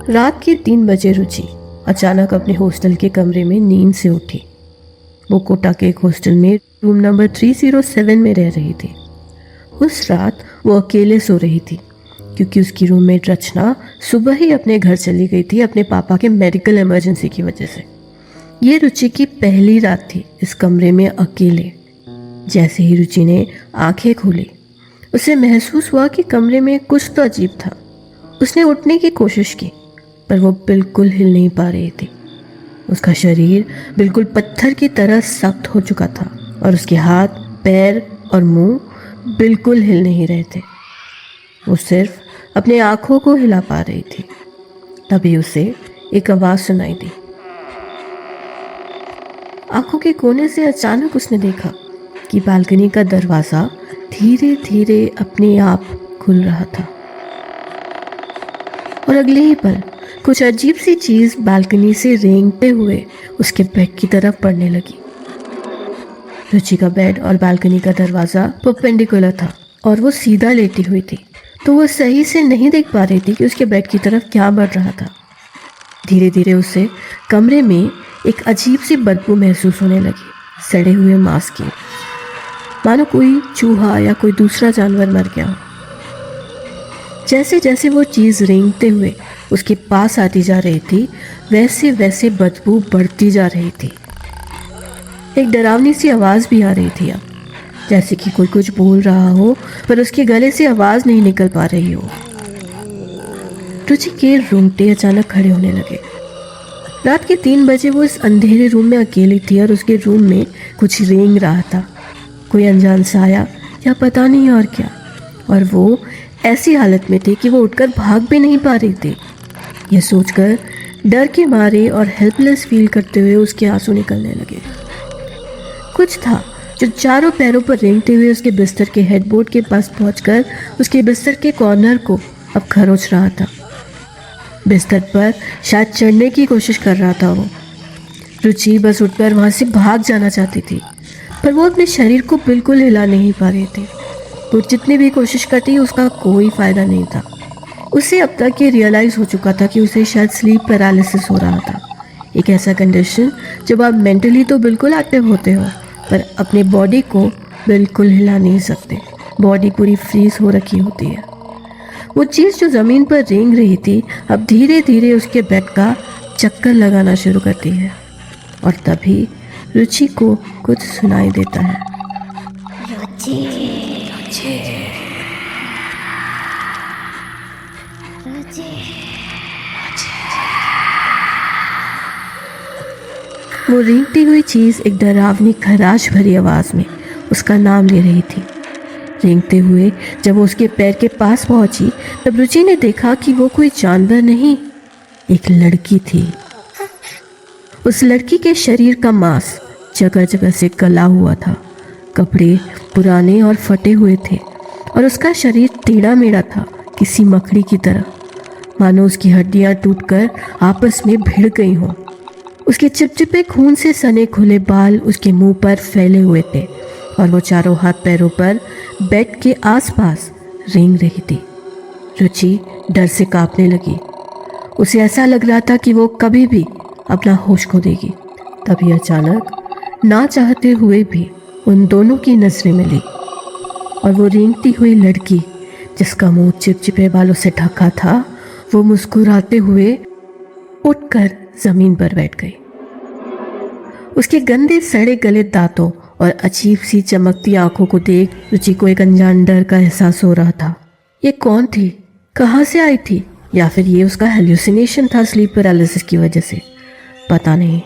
रात के 3 बजे रुचि अचानक अपने हॉस्टल के कमरे में नींद से उठी। वो कोटा के एक हॉस्टल में रूम नंबर 307 में रह रही थी। उस रात वो अकेले सो रही थी क्योंकि उसकी रूममेट रचना सुबह ही अपने घर चली गई थी अपने पापा के मेडिकल इमरजेंसी की वजह से। ये रुचि की पहली रात थी इस कमरे में अकेले। जैसे ही रुचि ने आंखें खोली उसे महसूस हुआ कि कमरे में कुछ तो अजीब था। उसने उठने की कोशिश की पर वो बिल्कुल हिल नहीं पा रही थी। उसका शरीर बिल्कुल पत्थर की तरह सख्त हो चुका था और उसके हाथ, पैर और मुंह बिल्कुल हिल नहीं रहे थे। वो सिर्फ अपने आँखों को हिला पा रही थी। तभी उसे एक आवाज़ सुनाई दी। आंखों के कोने से अचानक उसने देखा कि बालकनी का दरवाज़ा धीरे धीरे अपने आप खुल रहा था और अगले ही पल कुछ अजीब सी चीज़ बालकनी से रेंगते हुए उसके बेड की तरफ पड़ने लगी। रुचि का बेड और बालकनी का दरवाज़ा परपेंडिकुलर था और वो सीधा लेटी हुई थी, तो वो सही से नहीं देख पा रही थी कि उसके बेड की तरफ क्या बढ़ रहा था। धीरे धीरे उसे कमरे में एक अजीब सी बदबू महसूस होने लगी, सड़े हुए मांस की, मानो कोई चूहा या कोई दूसरा जानवर मर गया हो। जैसे जैसे वो चीज़ रेंगते हुए उसके पास आती जा रही थी वैसे वैसे बदबू बढ़ती जा रही थी। एक डरावनी सी आवाज़ भी आ रही थी अब, जैसे कि कोई कुछ बोल रहा हो पर उसके गले से आवाज़ नहीं निकल पा रही हो। रुचि के रोंगटे अचानक खड़े होने लगे। रात के 3 बजे वो इस अंधेरे रूम में अकेली थी और उसके रूम में कुछ रेंग रहा था, कोई अनजान साया या पता नहीं और क्या। और वो ऐसी हालत में थी कि वो उठकर भाग भी नहीं पा रही थी। यह सोचकर डर के मारे और हेल्पलेस फील करते हुए उसके आंसू निकलने लगे। कुछ था जो चारों पैरों पर रेंगते हुए उसके बिस्तर के हेडबोर्ड के पास पहुंचकर उसके बिस्तर के कॉर्नर को अब खरोच रहा था। बिस्तर पर शायद चढ़ने की कोशिश कर रहा था वो। रुचि बस उठकर वहाँ से भाग जाना चाहती थी पर वो अपने शरीर को बिल्कुल हिला नहीं पा रही थी। वो जितनी भी कोशिश करती उसका कोई फ़ायदा नहीं था। उसे अब तक ये रियलाइज़ हो चुका था कि उसे शायद स्लीप पैरालिसिस हो रहा था, एक ऐसा कंडीशन जब आप मेंटली तो बिल्कुल एक्टिव होते हो पर अपने बॉडी को बिल्कुल हिला नहीं सकते। बॉडी पूरी फ्रीज हो रखी होती है। वो चीज़ जो ज़मीन पर रेंग रही थी अब धीरे धीरे उसके बेड का चक्कर लगाना शुरू करती है और तभी रुचि को कुछ सुनाई देता है। रुचि, रुचि, रुचि। वो रेंगती हुई चीज़ एक डरावनी खराश भरी आवाज़ में उसका नाम ले रही थी। रेंगते हुए जब वो उसके पैर के पास पहुंची तब रुचि ने देखा कि वो कोई जानवर नहीं, एक लड़की थी। उस लड़की के शरीर का मांस जगह जगह से गला हुआ था, कपड़े पुराने और फटे हुए थे और उसका शरीर टेढ़ा मेढ़ा था, किसी मकड़ी की तरह, मानो उसकी हड्डियां टूटकर आपस में भिड़ गई हों। उसके चिपचिपे खून से सने खुले बाल उसके मुंह पर फैले हुए थे और वो चारों हाथ पैरों पर बेड के आसपास रेंग रही थी। रुचि डर से कांपने लगी। उसे ऐसा लग रहा था कि वो कभी भी अपना होश खो देगी। तभी अचानक ना चाहते हुए भी उन दोनों की नजरें मिली और वो रेंगती हुई लड़की जिसका मुंह चिपचिपे बालों से ढका था वो मुस्कुराते हुए उठकर जमीन पर बैठ गई। उसके गंदे सड़े गले दांतों और अजीब सी चमकती आंखों को देख रुचि को एक अनजान डर का एहसास हो रहा था। ये कौन थी, कहाँ से आई थी, या फिर ये उसका हेल्यूसिनेशन था स्लीप पैरालिसिस की वजह से, पता नहीं।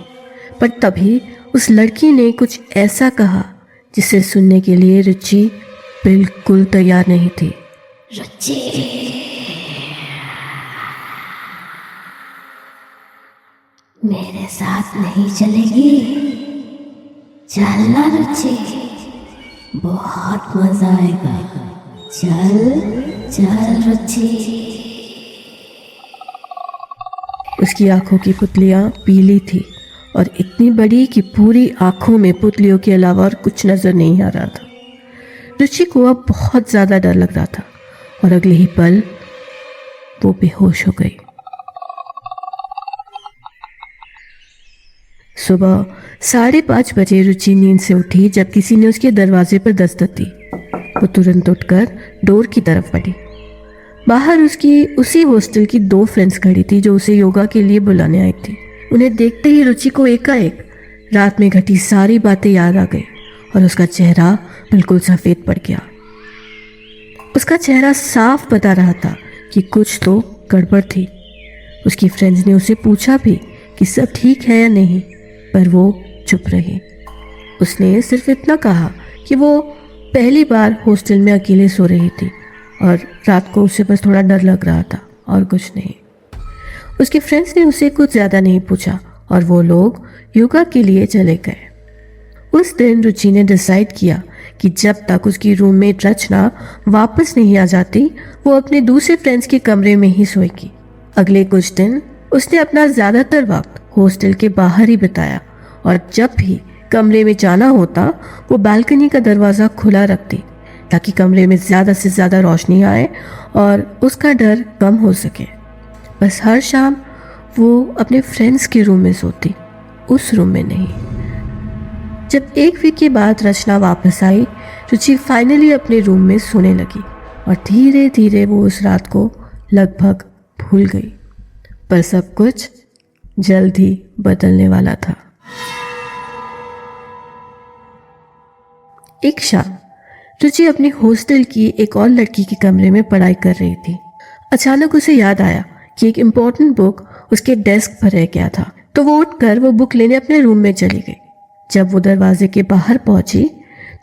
पर तभी उस लड़की ने कुछ ऐसा कहा जिसे सुनने के लिए रुचि बिल्कुल तैयार नहीं थी। रुचि, मेरे साथ नहीं चलेगी? चलना रुचि, बहुत मजा आएगा। चल चल रुचि। उसकी आंखों की पुतलियां पीली थी और इतनी बड़ी कि पूरी आंखों में पुतलियों के अलावा और कुछ नजर नहीं आ रहा था। रुचि को अब बहुत ज़्यादा डर लग रहा था और अगले ही पल वो बेहोश हो गई। सुबह 5:30 बजे रुचि नींद से उठी जब किसी ने उसके दरवाजे पर दस्तक दी। वो तुरंत उठकर डोर की तरफ बढ़ी। बाहर उसकी उसी हॉस्टल की 2 फ्रेंड्स खड़ी थी जो उसे योगा के लिए बुलाने आई थी। उन्हें देखते ही रुचि को एकाएक रात में घटी सारी बातें याद आ गई और उसका चेहरा बिल्कुल सफ़ेद पड़ गया। उसका चेहरा साफ बता रहा था कि कुछ तो गड़बड़ थी। उसकी फ्रेंड्स ने उसे पूछा भी कि सब ठीक है या नहीं, पर वो चुप रही। उसने सिर्फ इतना कहा कि वो पहली बार हॉस्टल में अकेले सो रही थी और रात को उसे बस थोड़ा डर लग रहा था और कुछ नहीं। उसके फ्रेंड्स ने उसे कुछ ज़्यादा नहीं पूछा और वो लोग योगा के लिए चले गए। उस दिन रुचि ने डिसाइड किया कि जब तक उसकी रूममेट रचना वापस नहीं आ जाती वो अपने दूसरे फ्रेंड्स के कमरे में ही सोएगी। अगले कुछ दिन उसने अपना ज़्यादातर वक्त हॉस्टल के बाहर ही बिताया और जब भी कमरे में जाना होता वो बालकनी का दरवाज़ा खुला रखती ताकि कमरे में ज़्यादा से ज़्यादा रोशनी आए और उसका डर कम हो सके। बस हर शाम वो अपने फ्रेंड्स के रूम में सोती, उस रूम में नहीं। जब 1 वीक के बाद रचना वापस आई, रुचि फाइनली अपने रूम में सोने लगी और धीरे धीरे वो उस रात को लगभग भूल गई। पर सब कुछ जल्द ही बदलने वाला था। एक शाम रुचि अपनी हॉस्टल की एक और लड़की के कमरे में पढ़ाई कर रही थी। अचानक उसे याद आया कि एक इम्पोर्टेंट बुक उसके डेस्क पर रह गया था, तो वो उठकर वो बुक लेने अपने रूम में चली गई। जब वो दरवाजे के बाहर पहुंची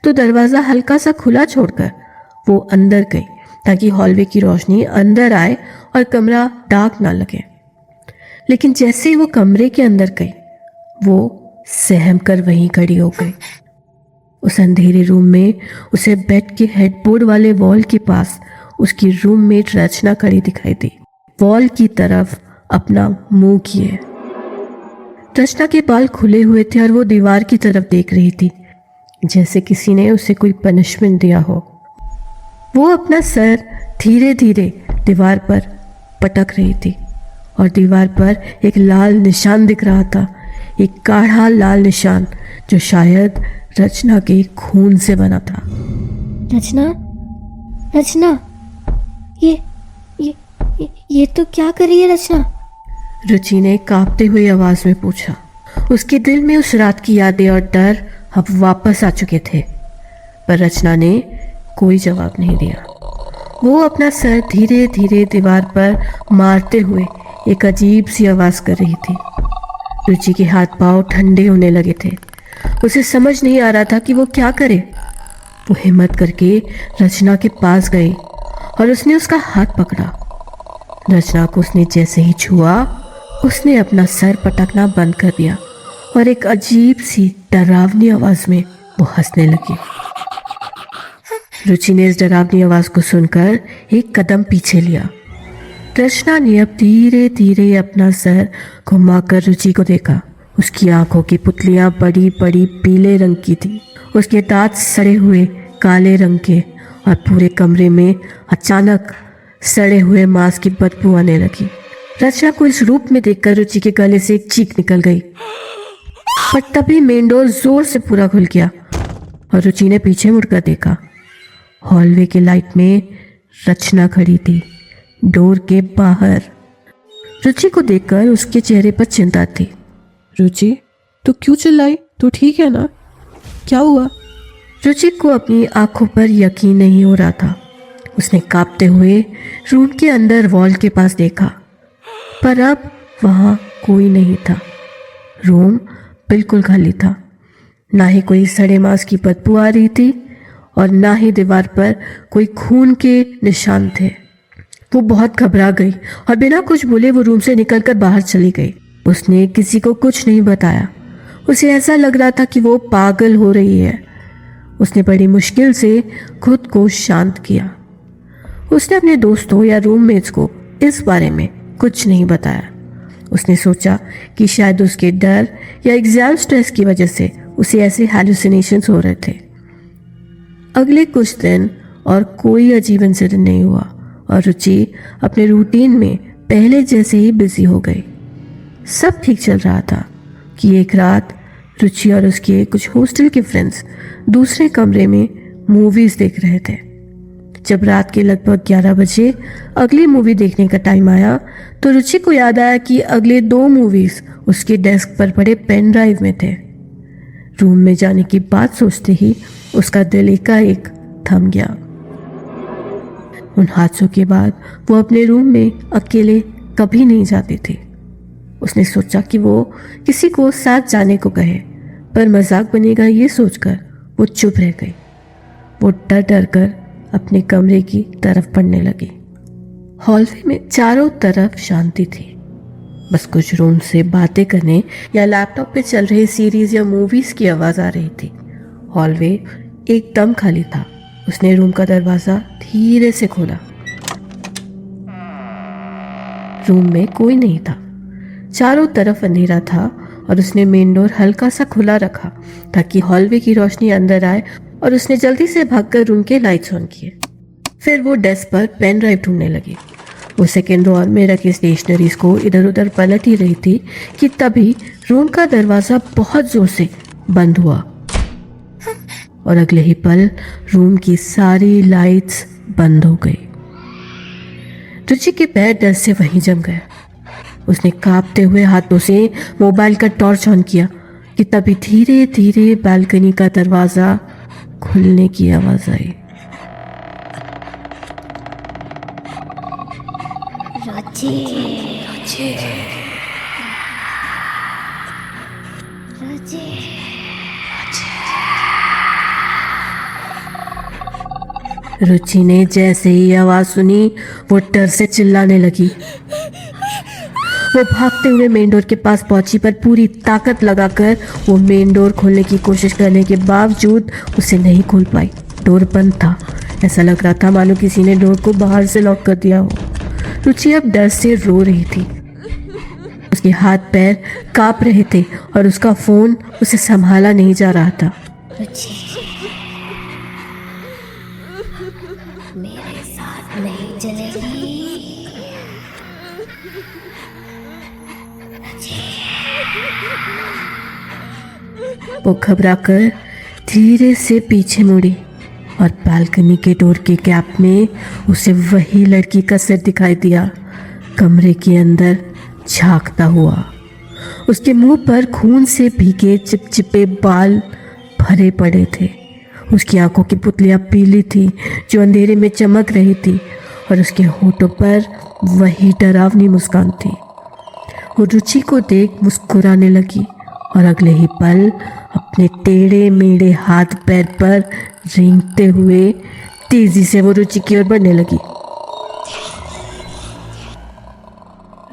तो दरवाज़ा हल्का सा खुला छोड़कर वो अंदर गई ताकि हॉलवे की रोशनी अंदर आए और कमरा डार्क ना लगे। लेकिन जैसे ही वो कमरे के अंदर गई वो सहम कर वहीं खड़ी हो गई। उस अंधेरे रूम में उसे बेड के हेडबोर्ड वाले वॉल के पास उसकी रूममेट रचना खड़ी दिखाई दी, वॉल की तरफ अपना मुंह किए। रचना के बाल खुले हुए थे और वो दीवार की तरफ देख रही थी जैसे किसी ने उसे कोई पनिशमेंट दिया हो। वो अपना सर धीरे धीरे दीवार पर पटक रही थी और दीवार पर एक लाल निशान दिख रहा था, एक गाढ़ा लाल निशान जो शायद रचना के खून से बना था। रचना, रचना, ये तो क्या कर रही है रचना? रुचि ने कांपते हुए आवाज में पूछा। उसके दिल में उस रात की यादें और डर अब वापस आ चुके थे, पर रचना ने कोई जवाब नहीं दिया। वो अपना सर धीरे धीरे दीवार पर मारते हुए एक अजीब सी आवाज कर रही थी। रुचि के हाथ पांव ठंडे होने लगे थे। उसे समझ नहीं आ रहा था कि वो क्या करे। वो हिम्मत करके रचना के पास गई और उसने उसका हाथ पकड़ा। रचना को उसने जैसे ही छुआ उसने अपना सर पटकना बंद कर दिया और एक अजीब सी डरावनी आवाज में वो हंसने लगी। रुचि ने इस डरावनी आवाज को सुनकर एक कदम पीछे लिया। रचना ने अब धीरे धीरे अपना सर घुमाकर रुचि को देखा। उसकी आंखों की पुतलियां बड़ी बड़ी पीले रंग की थी, उसके दांत सड़े हुए काले रंग के और पूरे कमरे में अचानक सड़े हुए मांस की बदबू आने लगी। रचना को इस रूप में देखकर रुचि के गले से एक चीख निकल गई, पर तभी मेन डोर जोर से पूरा खुल गया और रुचि ने पीछे मुड़कर देखा। हॉलवे के लाइट में रचना खड़ी थी, डोर के बाहर। रुचि को देखकर उसके चेहरे पर चिंता थी। रुचि, तू क्यों चिल्लाई? तू ठीक है ना? क्या हुआ? रुचि को अपनी आंखों पर यकीन नहीं हो रहा था। उसने कांपते हुए रूम के अंदर वॉल के पास देखा, पर अब वहाँ कोई नहीं था। रूम बिल्कुल खाली था। ना ही कोई सड़े मांस की बदबू आ रही थी और ना ही दीवार पर कोई खून के निशान थे। वो बहुत घबरा गई और बिना कुछ बोले वो रूम से निकलकर बाहर चली गई। उसने किसी को कुछ नहीं बताया। उसे ऐसा लग रहा था कि वो पागल हो रही है। उसने बड़ी मुश्किल से खुद को शांत किया। उसने अपने दोस्तों या रूममेट्स को इस बारे में कुछ नहीं बताया। उसने सोचा कि शायद उसके डर या एग्जाम स्ट्रेस की वजह से उसे ऐसे हैलुसिनेशंस हो रहे थे। अगले कुछ दिन और कोई अजीब इंसिडेंट नहीं हुआ और रुचि अपने रूटीन में पहले जैसे ही बिजी हो गई। सब ठीक चल रहा था। कि एक रात रुचि और उसके कुछ हॉस्टल के फ्रेंड्स दूसरे कमरे में मूवीज देख रहे थे। जब रात के लगभग 11 बजे अगली मूवी देखने का टाइम आया तो रुचि को याद आया कि अगले 2 मूवीज उसके डेस्क पर पड़े पेन ड्राइव में थे। रूम में जाने की बात सोचते ही उसका दिल एकाएक थम गया। उन हादसों के बाद वो अपने रूम में अकेले कभी नहीं जाती थी। उसने सोचा कि वो किसी को साथ जाने को कहे, पर मजाक बनेगा ये सोचकर वो चुप रह गई। वो डर डर कर अपने कमरे की तरफ पढ़ने लगी। हॉलवे में चारों तरफ शांति थी। बस कुछ रूम से बातें करने या लैपटॉप पे चल रही सीरीज या मूवीज की आवाज आ रही थी। हॉलवे एकदम खाली था। उसने रूम का दरवाजा धीरे से खोला। रूम में कोई नहीं था। चारों तरफ अंधेरा था और उसने मेन डोर हल्का सा खुला रखा ताकि हॉलवे की रोशनी अंदर आए और उसने जल्दी से भागकर रूम के लाइट्स ऑन किए। फिर वो डेस्क पर पेन ड्राइव ढूंढने लगी। वो सेकेंड ड्रॉअर में रखी स्टेशनरीज को इधर उधर पलट ही रही थी कि तभी रूम का दरवाजा बहुत जोर से बंद हुआ और अगले ही पल रूम की सारी लाइट्स बंद हो गई। रुचि के पैर डर से वहीं जम गए। उसने कांपते हुए हाथों से मोबाइल का टॉर्च ऑन किया कि तभी धीरे धीरे बालकनी का दरवाजा खुलने की आवाज आई। रुचि ने जैसे ही आवाज सुनी वो डर से चिल्लाने लगी। वो भागते हुए मेन डोर के पास पहुंची, पर पूरी ताकत लगाकर वो मेन डोर खोलने की कोशिश करने के बावजूद उसे नहीं खोल पाई। डोर बंद था। ऐसा लग रहा था मानो किसी ने डोर को बाहर से लॉक कर दिया हो। रुचि अब डर से रो रही थी। उसके हाथ पैर कांप रहे थे और उसका फोन उसे संभाला नहीं जा रहा था। मेरे साथ नहीं चलेगी। वो घबराकर धीरे से पीछे मुड़ी और बालकनी के डोर के गैप में उसे वही लड़की का सिर दिखाई दिया, कमरे के अंदर झांकता हुआ। उसके मुंह पर खून से भीगे चिपचिपे बाल भरे पड़े थे। उसकी आंखों की पुतलियां पीली थी जो अंधेरे में चमक रही थी और उसके होठों पर वही डरावनी मुस्कान थी। वो रुचि को देख मुस्कुराने लगी और अगले ही पल अपने टेढ़े मेढ़े हाथ पैर पर रेंगते हुए तेजी से वो रुचि की ओर बढ़ने लगी।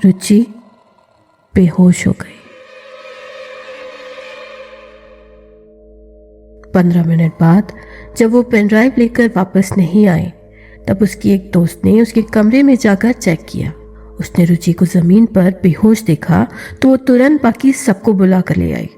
रुचि बेहोश हो गई। 15 मिनट बाद जब वो पेन ड्राइव लेकर वापस नहीं आई, तब उसकी एक दोस्त ने उसके कमरे में जाकर चेक किया। उसने रुचि को जमीन पर बेहोश देखा तो वो तुरंत बाकी सबको बुला कर ले आई।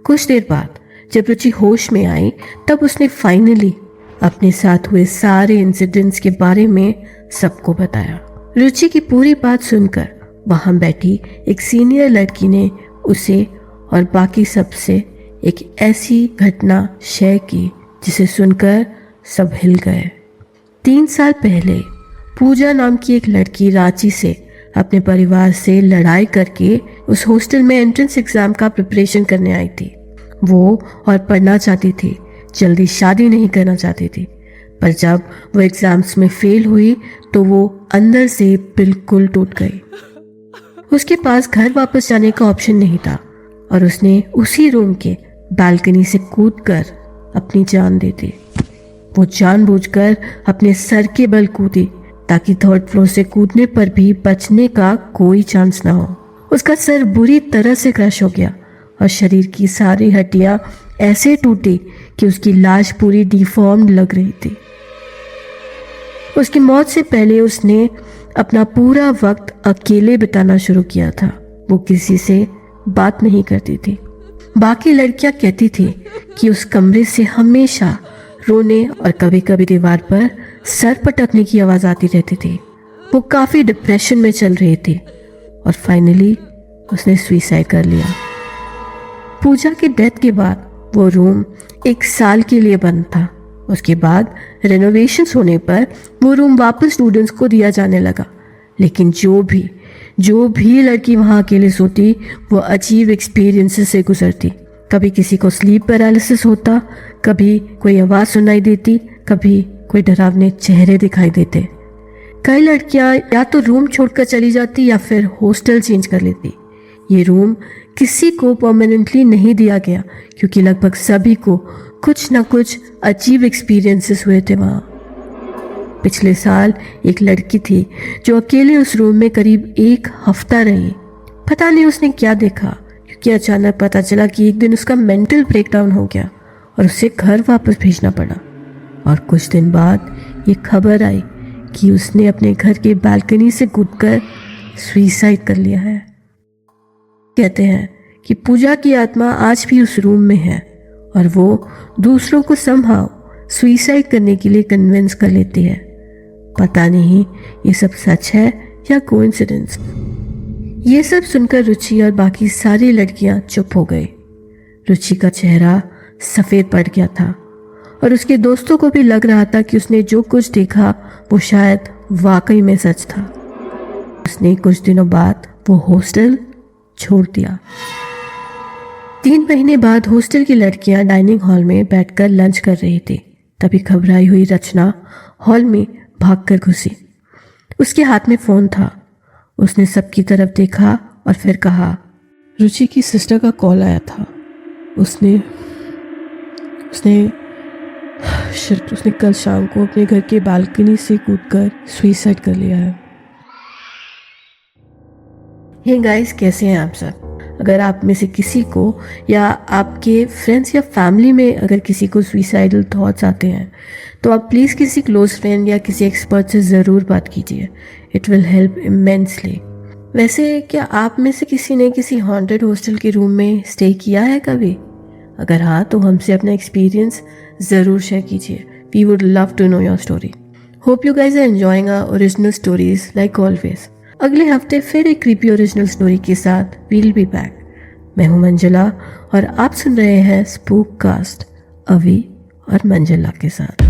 कुछ देर बाद जब रुचि होश में आई, तब उसने फाइनली अपने साथ हुए सारे इंसिडेंट्स के बारे में सबको बताया। रुचि की पूरी बात सुनकर वहां बैठी एक सीनियर लड़की ने उसे और बाकी सबसे एक ऐसी घटना शेयर की जिसे सुनकर सब हिल गए। 3 साल पहले पूजा नाम की एक लड़की रांची से अपने परिवार से लड़ाई करके उस हॉस्टल में एंट्रेंस एग्जाम का प्रिपरेशन करने आई थी। वो और पढ़ना चाहती थी, जल्दी शादी नहीं करना चाहती थी। पर जब वो एग्जाम्स में फेल हुई तो वो अंदर से बिल्कुल टूट गई। उसके पास घर वापस जाने का ऑप्शन नहीं था और उसने उसी रूम के बालकनी से कूदकर अपनी जान दे दी। वो जानबूझकर अपने सर के बल कूदी ताकि 3rd फ्लोर से कूदने पर भी बचने का कोई चांस ना हो। उसका सर बुरी तरह से क्रश हो गया और शरीर की सारी हड्डियां ऐसे टूटी कि उसकी लाश पूरी डिफॉर्म्ड लग रही थी। उसकी मौत से पहले उसने अपना पूरा वक्त अकेले बिताना शुरू किया था। वो किसी से बात नहीं करती थी। बाकी लड़कियां कहती थी कि उस कमरे से हमेशा रोने और कभी कभी दीवार पर सर पटकने की आवाज आती रहती थी। वो काफी डिप्रेशन में चल रही थी और फाइनली उसने सुसाइड कर लिया। पूजा के डेथ के बाद वो रूम 1 साल के लिए बंद था। उसके बाद रेनोवेशंस होने पर वो रूम वापस स्टूडेंट्स को दिया जाने लगा। लेकिन जो भी लड़की वहाँ अकेले सोती वो अजीब एक्सपीरियंसेस से गुजरती। कभी किसी को स्लीप पैरालिसिस होता, कभी कोई आवाज़ सुनाई देती, कभी कोई डरावने चेहरे दिखाई देते। कई लड़कियां या तो रूम छोड़कर चली जाती या फिर हॉस्टल चेंज कर लेती। ये रूम किसी को परमानेंटली नहीं दिया गया क्योंकि लगभग सभी को कुछ ना कुछ अजीब एक्सपीरियंसेस हुए थे वहाँ। पिछले साल एक लड़की थी जो अकेले उस रूम में करीब 1 हफ्ता रही। पता नहीं उसने क्या देखा, क्योंकि अचानक पता चला कि एक दिन उसका मेंटल ब्रेकडाउन हो गया और उसे घर वापस भेजना पड़ा। और कुछ दिन बाद ये खबर आई कि उसने अपने घर के बालकनी से कूदकर सुसाइड कर लिया है। कहते हैं कि पूजा की आत्मा आज भी उस रूम में है और वो दूसरों को समहाउ सुसाइड करने के लिए कन्विंस कर लेती है। पता नहीं ये सब सच है या कोइंसिडेंस। ये सब सुनकर रुचि और बाकी सारी लड़कियां चुप हो गई। रुचि का चेहरा सफ़ेद पड़ गया था और उसके दोस्तों को भी लग रहा था कि उसने जो कुछ देखा वो शायद वाकई में सच था। उसने कुछ दिनों बाद वो हॉस्टल छोड़ दिया। 3 महीने बाद हॉस्टल की लड़कियां डाइनिंग हॉल में बैठकर लंच कर रही थी। तभी घबराई हुई रचना हॉल में भागकर घुसी। उसके हाथ में फ़ोन था। उसने सबकी तरफ देखा और फिर कहा, रुचि की सिस्टर का कॉल आया था। उसने कल शाम को अपने घर के बालकनी से कूदकर सुसाइड कर लिया है। हे गाइस, कैसे हैं आप सब? अगर आप में से किसी को या आपके फ्रेंड्स या फैमिली में अगर किसी को सुसाइडल थॉट्स आते हैं तो आप प्लीज़ किसी क्लोज फ्रेंड या किसी एक्सपर्ट से ज़रूर बात कीजिए। It will help immensely. वैसे क्या आप में से किसी ने किसी हॉन्टेड हॉस्टल के रूम में स्टे किया है कभी? अगर हाँ तो हमसे अपना एक्सपीरियंस ज़रूर शेयर कीजिए। We would love to know your story. Hope you guys are enjoying our original stories like always. अगले हफ्ते फिर एक क्रीपी ओरिजिनल स्टोरी के साथ वील बी बैक। मैं हूं मंजुला और आप सुन रहे हैं स्पूक कास्ट अवी और मंजुला के साथ।